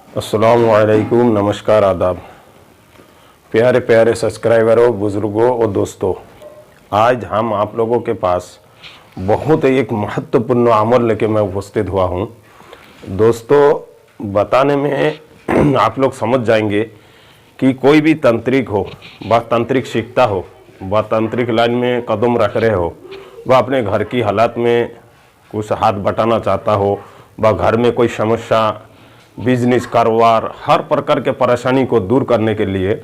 अस्सलामुअलैकुम, नमस्कार, आदाब। प्यारे प्यारे सब्सक्राइबरों, बुज़ुर्गों और दोस्तों, आज हम आप लोगों के पास बहुत एक महत्वपूर्ण अमल लेके मैं उपस्थित हुआ हूँ। दोस्तों, बताने में आप लोग समझ जाएंगे कि कोई भी तांत्रिक हो, वह तांत्रिक सीखता हो, वह तांत्रिक लाइन में कदम रख रहे हो, वह अपने घर की हालात में कुछ हाथ बटाना चाहता हो, वह घर में कोई समस्या, बिजनेस, कारोबार, हर प्रकार के परेशानी को दूर करने के लिए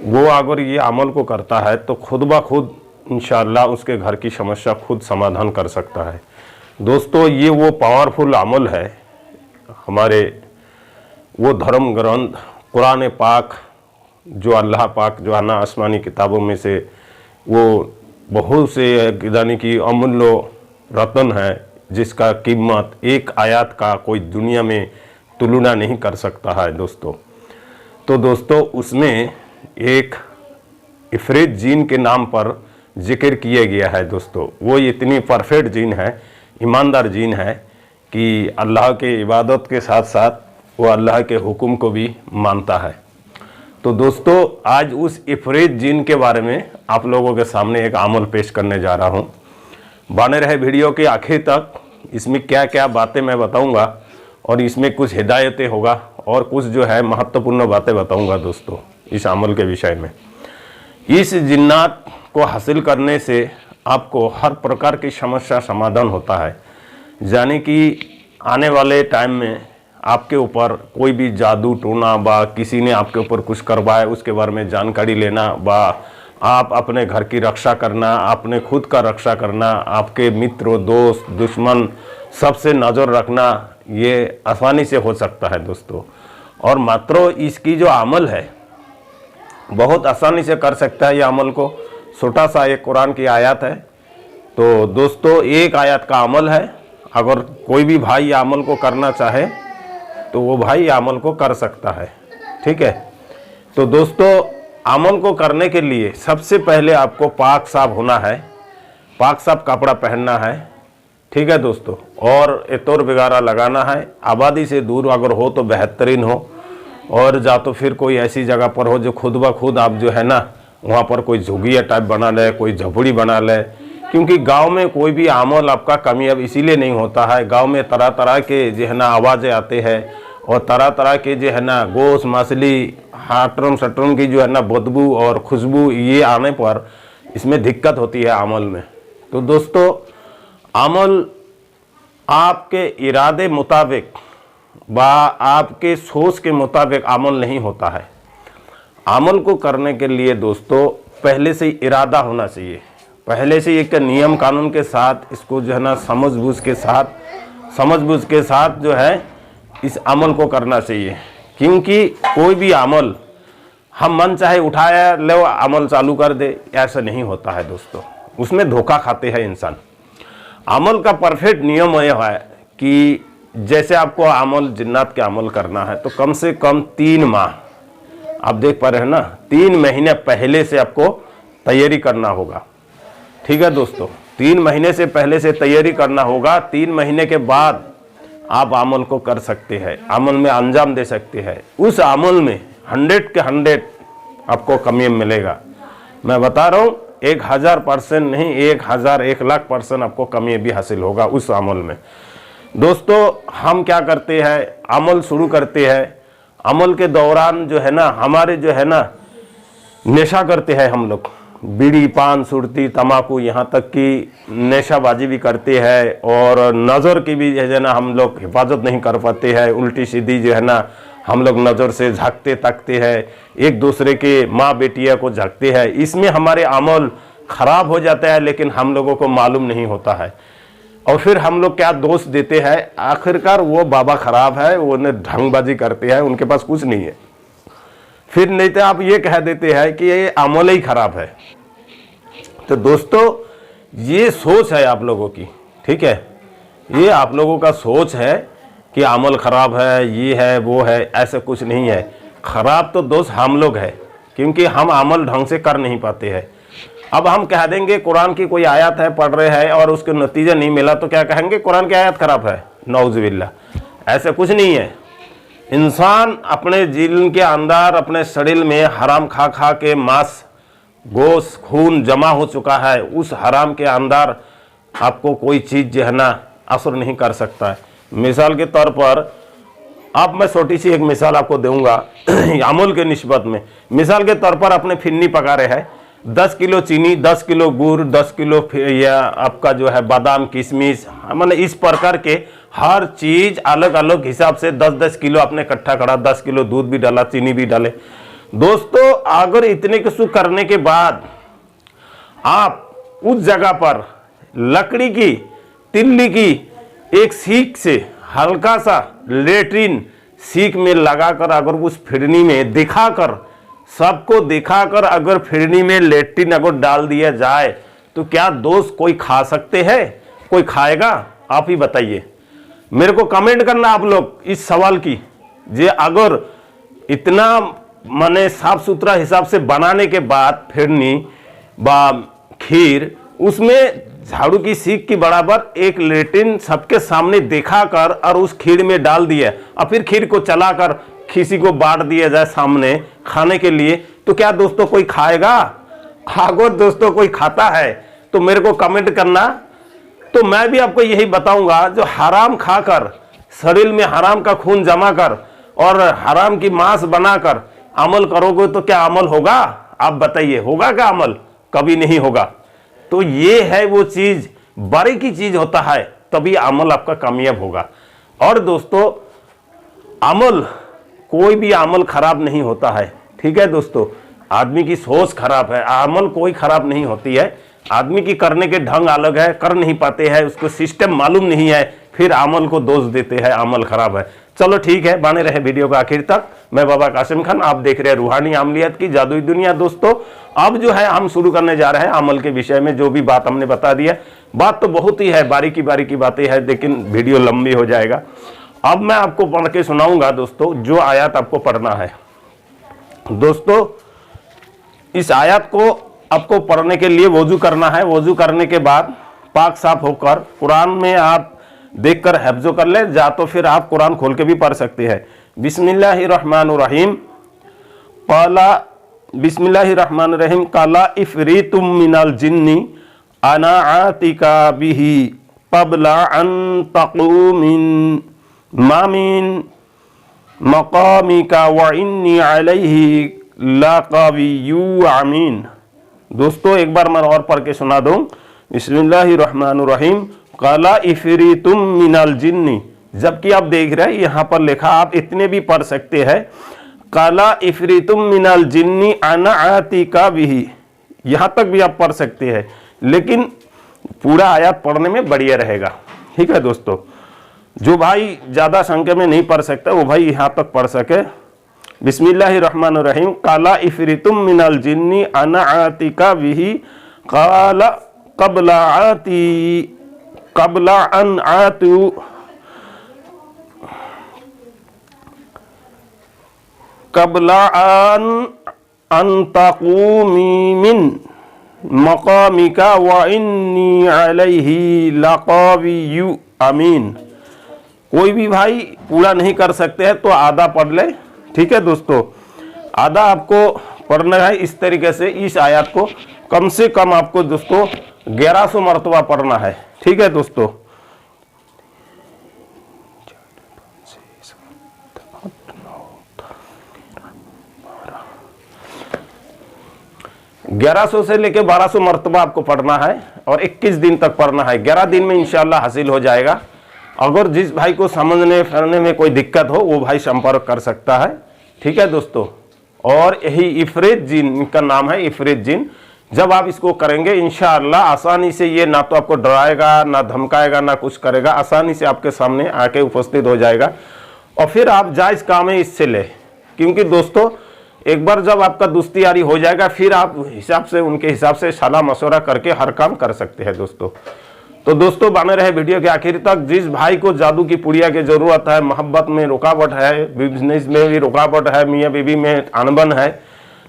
वो अगर ये अमल को करता है तो खुद ब खुद इंशाअल्लाह उसके घर की समस्या खुद समाधान कर सकता है। दोस्तों, ये वो पावरफुल अमल है, हमारे वो धर्म ग्रंथ कुरान पाक, जो अल्लाह पाक जो आना आसमानी किताबों में से वो बहुत से यानी कि अमूल्य रत्न है, जिसका कीमत एक आयत का कोई दुनिया में तुलना नहीं कर सकता है दोस्तों। तो दोस्तों, उसमें एक इफरीत जीन के नाम पर जिक्र किया गया है। दोस्तों, वो इतनी परफेक्ट जीन है, ईमानदार जीन है कि अल्लाह के इबादत के साथ साथ वो अल्लाह के हुक्म को भी मानता है। तो दोस्तों, आज उस इफरीत जीन के बारे में आप लोगों के सामने एक अमल पेश करने जा रहा हूँ। बने रहे वीडियो के आखिर तक, इसमें क्या क्या बातें मैं बताऊँगा और इसमें कुछ हिदायतें होगा और कुछ जो है महत्वपूर्ण बातें बताऊंगा दोस्तों इस अमल के विषय में। इस जिन्नात को हासिल करने से आपको हर प्रकार की समस्या समाधान होता है। यानी कि आने वाले टाइम में आपके ऊपर कोई भी जादू टोना बा किसी ने आपके ऊपर कुछ करवाए उसके बारे में जानकारी लेना बा, आप अपने घर की रक्षा करना, अपने खुद का रक्षा करना, आपके मित्र दोस्त दुश्मन सबसे नज़र रखना, ये आसानी से हो सकता है दोस्तों। और मात्र इसकी जो अमल है बहुत आसानी से कर सकता है। ये अमल को छोटा सा एक कुरान की आयत है। तो दोस्तों, एक आयत का अमल है। अगर कोई भी भाई ये अमल को करना चाहे तो वो भाई ये अमल को कर सकता है, ठीक है। तो दोस्तों, अमल को करने के लिए सबसे पहले आपको पाक साफ होना है, पाक साफ कपड़ा पहनना है, ठीक है दोस्तों। और इतौर वगैरह लगाना है। आबादी से दूर अगर हो तो बेहतरीन हो, और जा तो फिर कोई ऐसी जगह पर हो जो खुद ब खुद आप जो है ना वहाँ पर कोई झुग्गिया टाइप बना ले, कोई झोपड़ी बना ले। क्योंकि गांव में कोई भी अमल आपका कामयाब इसीलिए नहीं होता है, गांव में तरह तरह के जो है ना आवाज़ें आते हैं और तरह तरह के जो है ना गोश्त मछली हाटरम शटरम की जो है ना बदबू और खुशबू ये आने पर इसमें दिक्कत होती है अमल में। तो दोस्तों, अमल आपके इरादे मुताबिक व आपके सोच के मुताबिक अमल नहीं होता है। अमल को करने के लिए दोस्तों पहले से ही इरादा होना चाहिए, पहले से एक नियम कानून के साथ इसको जो है ना समझ बूझ के साथ जो है इस अमल को करना चाहिए। क्योंकि कोई भी अमल हम मन चाहे उठाया ले अमल चालू कर दे, ऐसा नहीं होता है दोस्तों, उसमें धोखा खाते हैं इंसान। अमल का परफेक्ट नियम यह है कि जैसे आपको अमल जिन्नात के अमल करना है तो कम से कम 3 माह, आप देख पा रहे हैं ना, 3 महीने पहले से आपको तैयारी करना होगा, ठीक है दोस्तों। 3 महीने से पहले से तैयारी करना होगा। 3 महीने के बाद आप अमल को कर सकते हैं, अमल में अंजाम दे सकते हैं। उस अमल में 100 के 100 आपको कामयाब मिलेगा। मैं बता रहा हूँ 1000% नहीं, 1000 1,00,000% आपको कामयाबी हासिल होगा उस अमल में। दोस्तों, हम क्या करते हैं, अमल शुरू करते हैं, अमल के दौरान जो है ना हमारे जो है ना नशा करते हैं हम लोग, बीड़ी पान सुरती तम्बाकू यहाँ तक कि नशाबाजी भी करते हैं, और नज़र की भी जो है ना हम लोग हिफाजत नहीं कर पाते हैं। उल्टी सीधी जो है ना हम लोग नज़र से झांकते तकते हैं, एक दूसरे के माँ बेटिया को झांकते हैं। इसमें हमारे अमल खराब हो जाता है, लेकिन हम लोगों को मालूम नहीं होता है। और फिर हम लोग क्या दोष देते हैं, आखिरकार वो बाबा खराब है, वो ढंगबाजी करते हैं, उनके पास कुछ नहीं है। फिर नहीं तो आप ये कह देते हैं कि ये अमल ही खराब है। तो दोस्तों, ये सोच है आप लोगों की, ठीक है, ये आप लोगों का सोच है कि अमल खराब है, ये है वो है, ऐसा कुछ नहीं है। खराब तो दोस्त हम लोग है, क्योंकि हम अमल ढंग से कर नहीं पाते हैं। अब हम कह देंगे कुरान की कोई आयत है पढ़ रहे हैं और उसके नतीजा नहीं मिला तो क्या कहेंगे, कुरान की आयत खराब है, नौजुबिल्ला। ऐसा कुछ नहीं है। इंसान अपने जीवन के अंदर अपने शरीर में हराम खा खा के मांस गोश्त खून जमा हो चुका है। उस हराम के अंदर आपको कोई चीज़ जो है ना असर नहीं कर सकता है। मिसाल के तौर पर अब मैं छोटी सी एक मिसाल आपको दूंगा अमूल के निस्बत में। मिसाल के तौर पर अपने फिन्नी पका रहे हैं, 10 किलो चीनी, 10 किलो गुड़, 10 किलो या आपका जो है बादाम किशमिश, मैंने इस प्रकार के हर चीज अलग अलग हिसाब से 10-10 किलो आपने इकट्ठा करा, 10 किलो दूध भी डाला, चीनी भी डाले। दोस्तों अगर इतने कुछ करने के बाद आप उस जगह पर लकड़ी की तिल्ली की एक सीख से हल्का सा लेट्रिन सीख में लगाकर अगर उस फिरनी में दिखाकर सबको दिखाकर अगर फिरनी में लेट्रिन अगर डाल दिया जाए तो क्या दोस्त कोई खा सकते हैं? कोई खाएगा? आप ही बताइए, मेरे को कमेंट करना आप लोग इस सवाल की। जे अगर इतना माने साफ सुथरा हिसाब से बनाने के बाद फिरनी बा खीर उसमें झाड़ू की सीख की बराबर एक लेट्रिन सबके सामने दिखाकर और उस खीर में डाल दिया और फिर खीर को चलाकर किसी को बांट दिया जाए सामने खाने के लिए, तो क्या दोस्तों कोई खाएगा? अगर दोस्तों कोई खाता है तो मेरे को कमेंट करना। तो मैं भी आपको यही बताऊंगा, जो हराम खाकर शरीर में हराम का खून जमा कर और हराम की मांस बनाकर अमल करोगे तो क्या अमल होगा? आप बताइए, होगा क्या अमल? कभी नहीं होगा। तो ये है वो चीज, बारीकी चीज होता है, तभी अमल आपका कामयाब होगा। और दोस्तों अमल, कोई भी अमल खराब नहीं होता है, ठीक है दोस्तों। आदमी की सोच खराब है, अमल कोई खराब नहीं होती है। आदमी की करने के ढंग अलग है, कर नहीं पाते हैं, उसको सिस्टम मालूम नहीं है, फिर अमल को दोष देते हैं अमल खराब है। चलो ठीक है, बने रहे वीडियो का आखिर तक। मैं बाबा कासिम खान, आप देख रहे हैं रूहानी अमलियत की जादुई दुनिया। दोस्तों अब जो है हम शुरू करने जा रहे हैं अमल के विषय में। जो भी बात हमने बता दिया, बात तो बहुत ही है, बारीकी बारीकी बातें हैं, लेकिन वीडियो लंबी हो जाएगा। अब मैं आपको पढ़ के सुनाऊंगा दोस्तों, जो आयत आपको पढ़ना है। दोस्तों इस आयत को आपको पढ़ने के लिए वजू करना है। वजू करने के बाद पाक साफ होकर कुरान में आप देखकर हिफ्ज़ कर ले, जा तो फिर आप कुरान खोल के भी पढ़ सकते हैं। बिस्मिल्लाहिर्रहमानिर्रहीम काला इफ़रीतुम मिनल जिन्नी अना आतिका बिही क़ब्ला अन तक़ूमिन मामिन मक़ामिका व इन्नी अलैहि लक़विय्यु अमीन। दोस्तों एक बार मैं और पढ़ के सुना दूं। बिस्मिल्लाहिर्रहमानिर्रहीम काला इफ़रीतुम मिनल जिन्नी, जबकि आप देख रहे हैं यहाँ पर लिखा, आप इतने भी पढ़ सकते हैं, काला इफ़रीतुम मिनल जिन्नी अना आतिका बिही, यहाँ तक भी आप पढ़ सकते हैं, लेकिन पूरा आयत पढ़ने में बढ़िया रहेगा। ठीक है दोस्तों, जो भाई ज़्यादा संख्या में नहीं पढ़ सकता वो भाई यहाँ तक पढ़ सके। बिस्मिल्लाहिर्रहमानिर्रहीम काला इफ़रीतुम मिनल जिन्नी अना आतिका बिही काला कबला अन आतु कबला अन तक़ूमी मिन मक़ामिका व इन्नी अलैहि लक़विय्यु अमीन। कोई भी भाई पूरा नहीं कर सकते हैं तो आधा पढ़ ले। ठीक है दोस्तों, आधा आपको पढ़ना है। इस तरीके से इस आयत को कम से कम आपको दोस्तों 1100 मरतबा पढ़ना है। ठीक है दोस्तों, 1100 से लेके 1200 मरतबा आपको पढ़ना है और 21 दिन तक पढ़ना है। 11 दिन में इंशाल्लाह हासिल हो जाएगा। अगर जिस भाई को समझने फिरने में कोई दिक्कत हो वो भाई संपर्क कर सकता है। ठीक है दोस्तों, और यही इफ़रीत जिन, इनका नाम है इफ़रीत जिन। जब आप इसको करेंगे इंशाअल्लाह आसानी से, ये ना तो आपको डराएगा, ना धमकाएगा, ना कुछ करेगा, आसानी से आपके सामने आके उपस्थित हो जाएगा। और फिर आप जायज़ काम है इससे ले, क्योंकि दोस्तों एक बार जब आपका दोस्ती यारी हो जाएगा फिर आप हिसाब से, उनके हिसाब से सलाह मशवरा करके हर काम कर सकते हैं दोस्तों। तो दोस्तों बने रहे वीडियो के आखिर तक। जिस भाई को जादू की पुड़िया की जरूरत है, मोहब्बत में रुकावट है, बिजनेस में भी रुकावट है, मियाँ बीवी में अनबन है,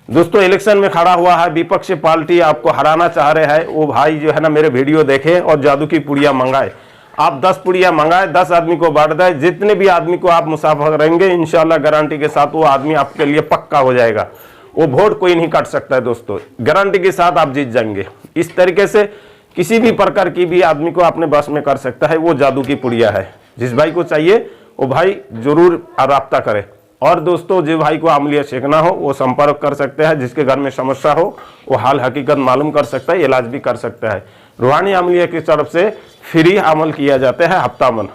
दोस्तों इलेक्शन में खड़ा हुआ है, विपक्ष पार्टी आपको हराना चाह रहे हैं, वो भाई जो है ना मेरे वीडियो देखे और जादू की पुड़िया मंगाए। आप 10 पुड़िया मंगाए, 10 आदमी को बांट दें, जितने भी आदमी को आप मुसाफा करेंगे इंशाल्लाह गारंटी के साथ वो आदमी आपके लिए पक्का हो जाएगा। वो वोट कोई नहीं काट सकता है दोस्तों, गारंटी के साथ आप जीत जाएंगे। इस तरीके से किसी भी प्रकार की भी आदमी को अपने बस में कर सकता है, वो जादू की पुड़िया है। जिस भाई को चाहिए वो भाई जरूर राब्ता करे। और दोस्तों जो भाई को अमलिया सीखना हो वो संपर्क कर सकते हैं, जिसके घर में समस्या हो वो हाल हकीकत मालूम कर सकता है, इलाज भी कर सकता है। रूहानी अमलिया की तरफ से फ्री अमल किया जाता है हफ्तामन।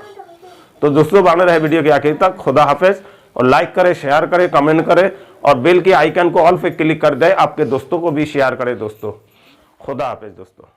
तो दोस्तों बने रहे वीडियो के आखिर तक। खुदा हाफिज। और लाइक करें, शेयर करें, कमेंट करें और बेल के आइकन को ऑल पे क्लिक कर दें, आपके दोस्तों को भी शेयर करें दोस्तों। खुदा हाफिज दोस्तों।